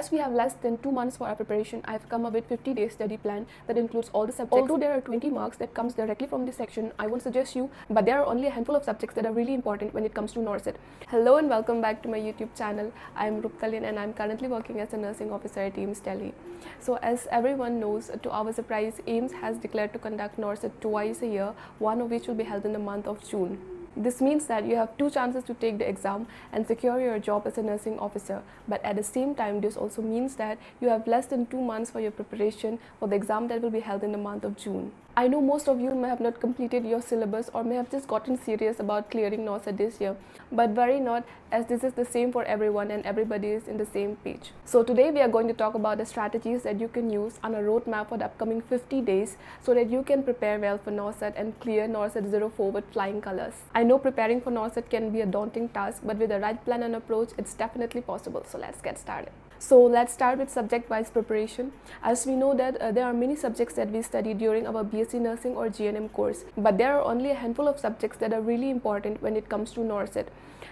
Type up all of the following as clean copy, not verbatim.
As we have less than 2 months for our preparation, I have come up with 50-day study plan that includes all the subjects. Although there are 20 marks that comes directly from this section, I won't suggest you, but there are only a handful of subjects that are really important when it comes to NORCET. Hello and welcome back to my YouTube channel. I am Ruptalin and I am currently working as a nursing officer at AIIMS Delhi. So as everyone knows, to our surprise, AIIMS has declared to conduct NORCET twice a year, one of which will be held in the month of June. This means that you have two chances to take the exam and secure your job as a nursing officer. But at the same time, this also means that you have less than 2 months for your preparation for the exam that will be held in the month of June. I know most of you may have not completed your syllabus or may have just gotten serious about clearing NORCET this year, but worry not, as this is the same for everyone and everybody is in the same page. So today we are going to talk about the strategies that you can use on a roadmap for the upcoming 50 days so that you can prepare well for NORCET and clear NORCET 04 with flying colors. I know preparing for NORCET can be a daunting task, but with the right plan and approach, it's definitely possible. So let's get started. So let's start with subject-wise preparation. As we know that there are many subjects that we study during our BSc nursing or GNM course, but there are only a handful of subjects that are really important when it comes to NORCET.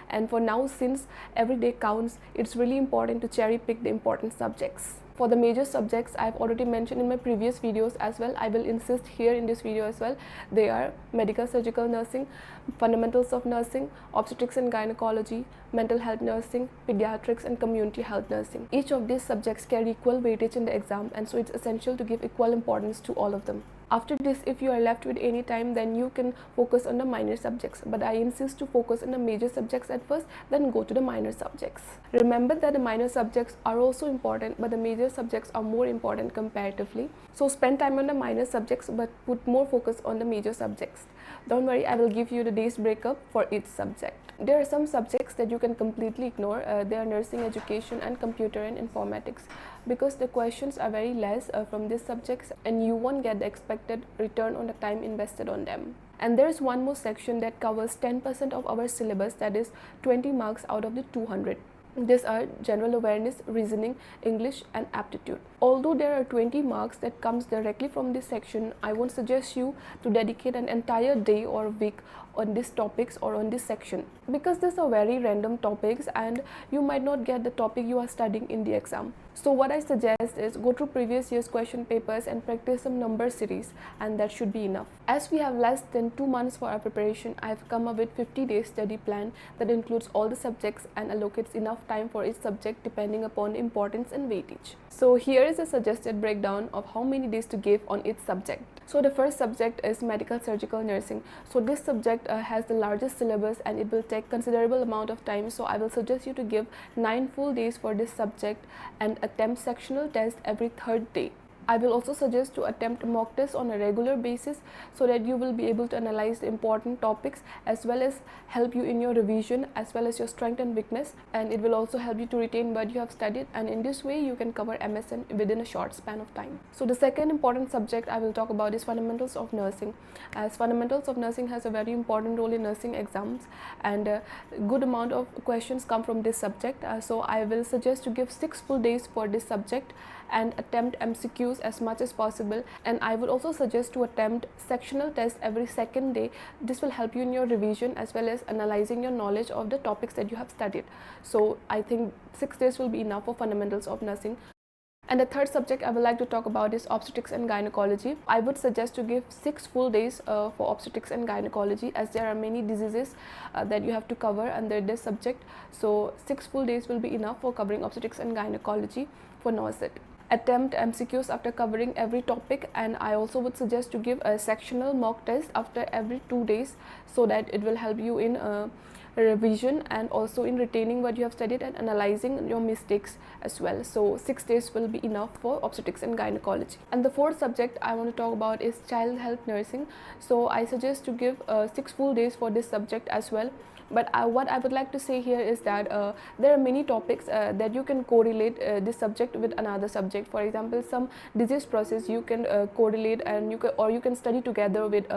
And for now, since every day counts, it's really important to cherry pick the important subjects. For the major subjects, I've already mentioned in my previous videos as well. I will insist here in this video as well. They are medical surgical nursing, fundamentals of nursing, obstetrics and gynecology, mental health nursing, pediatrics and community health nursing. Each of these subjects carry equal weightage in the exam, and so it's essential to give equal importance to all of them. After this, if you are left with any time, then you can focus on the minor subjects, but I insist to focus on the major subjects at first, then go to the minor subjects. Remember that the minor subjects are also important, but the major subjects are more important comparatively. So spend time on the minor subjects, but put more focus on the major subjects. Don't worry, I will give you the day's breakup for each subject. There are some subjects that you can completely ignore. They are nursing education and computer and informatics, because the questions are very less from these subjects and you won't get the expected return on the time invested on them. And there is one more section that covers 10% of our syllabus, that is 20 marks out of the 200. These are general awareness, reasoning, English and aptitude. Although there are 20 marks that comes directly from this section, I won't suggest you to dedicate an entire day or week on these topics or on this section, because these are very random topics and you might not get the topic you are studying in the exam. So what I suggest is go through previous year's question papers and practice some number series, and that should be enough. As we have less than 2 months for our preparation, I have come up with 50-day study plan that includes all the subjects and allocates enough time for each subject depending upon importance and weightage. So here is a suggested breakdown of how many days to give on each subject. So the first subject is medical surgical nursing. So this subject has the largest syllabus and it will take considerable amount of time. So I will suggest you to give 9 full days for this subject and attempt sectional test every 3rd day. I will also suggest to attempt mock tests on a regular basis so that you will be able to analyze the important topics as well as help you in your revision as well as your strength and weakness, and it will also help you to retain what you have studied, and in this way you can cover MSN within a short span of time. So the second important subject I will talk about is fundamentals of nursing, as fundamentals of nursing has a very important role in nursing exams and a good amount of questions come from this subject. So I will suggest to give 6 full days for this subject and attempt MCQs as much as possible, and I would also suggest to attempt sectional tests every 2nd day. This will help you in your revision as well as analyzing your knowledge of the topics that you have studied. So I think 6 days will be enough for fundamentals of nursing. And the third subject I would like to talk about is obstetrics and gynecology. I would suggest to give 6 full days for obstetrics and gynecology, as there are many diseases that you have to cover under this subject. So 6 full days will be enough for covering obstetrics and gynecology for NORCET. Attempt MCQs after covering every topic, and I also would suggest to give a sectional mock test after every 2 days so that it will help you in revision and also in retaining what you have studied and analyzing your mistakes as well. So 6 days will be enough for obstetrics and gynecology. And the fourth subject I want to talk about is child health nursing. So I suggest to give 6 full days for this subject as well. But what I would like to say here is that there are many topics that you can correlate this subject with another subject. For example, some disease process you can correlate and you can study together with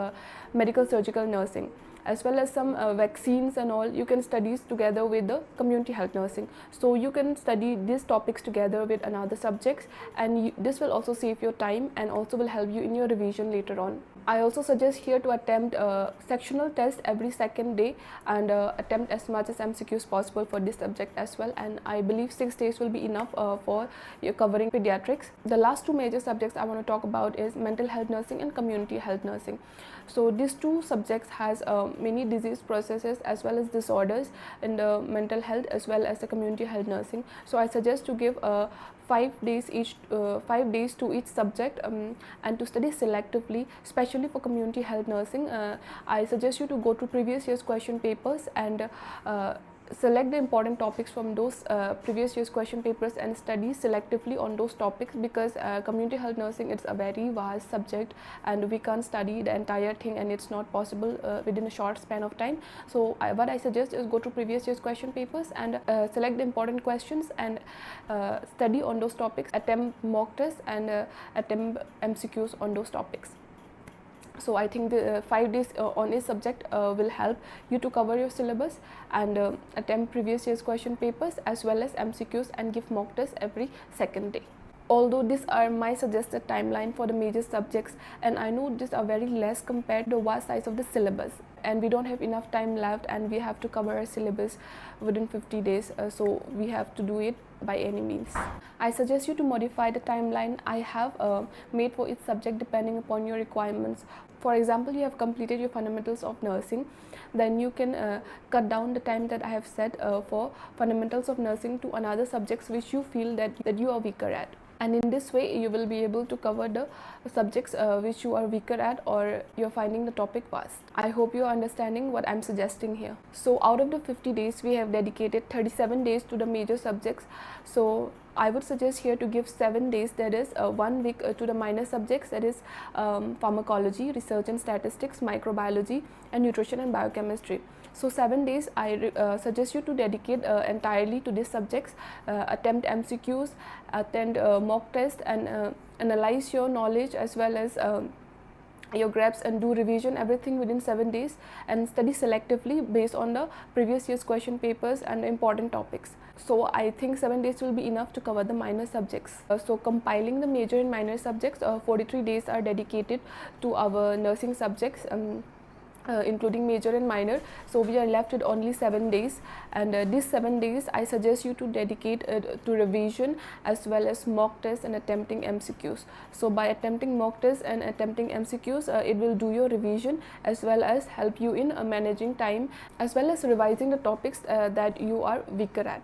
medical surgical nursing, as well as some vaccines and all you can study together with the community health nursing. So you can study these topics together with another subjects, and this will also save your time and also will help you in your revision later on. I also suggest here to attempt sectional test every second day and attempt as much as MCQs possible for this subject as well, and I believe 6 days will be enough for you covering pediatrics. The last two major subjects I want to talk about is mental health nursing and community health nursing. So these two subjects has many disease processes as well as disorders in the mental health as well as the community health nursing. So I suggest to give 5 days each, 5 days to each subject, and to study selectively, especially for community health nursing. I suggest you to go to previous year's question papers and select the important topics from those previous year's question papers and study selectively on those topics, because community health nursing is a very vast subject and we can't study the entire thing, and it's not possible within a short span of time. So what I suggest is go to previous year's question papers and select the important questions and study on those topics, attempt mock tests and attempt MCQs on those topics. So I think the 5 days on a subject will help you to cover your syllabus and attempt previous year's question papers as well as MCQs and give mock tests every second day. Although these are my suggested timeline for the major subjects, and I know these are very less compared to the vast size of the syllabus, and we don't have enough time left and we have to cover our syllabus within 50 days, so we have to do it by any means. I suggest you to modify the timeline I have made for each subject depending upon your requirements. For example, you have completed your fundamentals of nursing, then you can cut down the time that I have set for fundamentals of nursing to another subjects which you feel that you are weaker at. And in this way you will be able to cover the subjects which you are weaker at or you're finding the topic vast. I hope you're understanding what I'm suggesting here. So out of the 50 days we have dedicated 37 days to the major subjects. So I would suggest here to give 7 days, that is 1 week to the minor subjects, that is pharmacology, research and statistics, microbiology and nutrition and biochemistry. So 7 days I suggest you to dedicate entirely to these subjects, attempt MCQs, attend mock test and analyze your knowledge as well as your grabs and do revision everything within 7 days and study selectively based on the previous year's question papers and important topics. So I think 7 days will be enough to cover the minor subjects. So compiling the major and minor subjects, 43 days are dedicated to our nursing subjects, including major and minor. So we are left with only 7 days, and these 7 days I suggest you to dedicate to revision as well as mock tests and attempting MCQs. So by attempting mock tests and attempting MCQs, it will do your revision as well as help you in managing time as well as revising the topics that you are weaker at.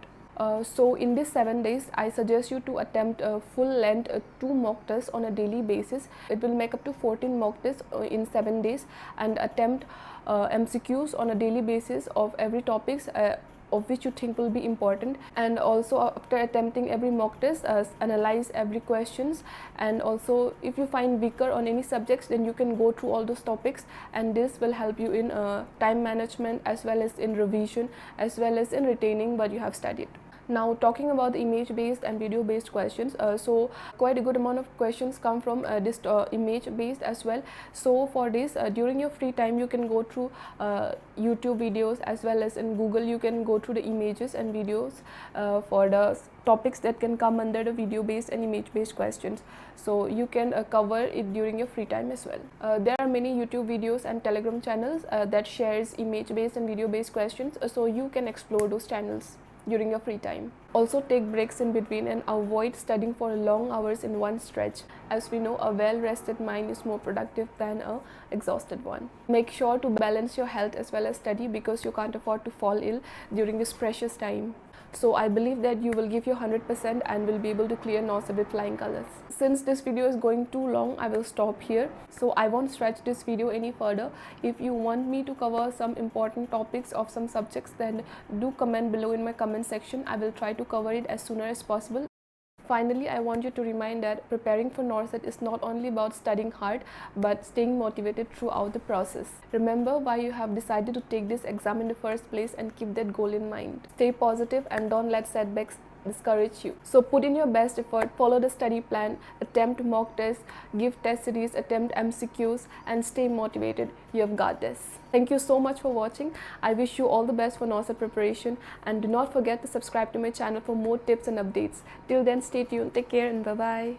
So in these 7 days, I suggest you to attempt full length 2 mock tests on a daily basis. It will make up to 14 mock tests in 7 days, and attempt MCQs on a daily basis of every topics of which you think will be important. And also after attempting every mock test, analyze every questions, and also if you find weaker on any subjects, then you can go through all those topics, and this will help you in time management as well as in revision as well as in retaining what you have studied. Now talking about the image based and video based questions, so quite a good amount of questions come from this image based as well. So for this, during your free time you can go through YouTube videos as well as in Google you can go through the images and videos for the topics that can come under the video based and image based questions. So you can cover it during your free time as well. There are many YouTube videos and Telegram channels that shares image based and video based questions, so you can explore those channels during your free time. Also take breaks in between and avoid studying for long hours in one stretch. As we know, a well-rested mind is more productive than an exhausted one. Make sure to balance your health as well as study, because you can't afford to fall ill during this precious time. So I believe that you will give your 100% and will be able to clear NORCET with flying colors. Since this video is going too long, I will stop here. So I won't stretch this video any further. If you want me to cover some important topics of some subjects, then do comment below in my comment section. I will try to cover it as sooner as possible. Finally, I want you to remind that preparing for NORCET is not only about studying hard, but staying motivated throughout the process. Remember why you have decided to take this exam in the first place and keep that goal in mind. Stay positive and don't let setbacks discourage you. So put in your best effort, follow the study plan, attempt mock tests, give test series, attempt MCQs, and stay motivated. You have got this. Thank you so much for watching. I wish you all the best for NORCET preparation, and do not forget to subscribe to my channel for more tips and updates. Till then, stay tuned, take care, and bye-bye.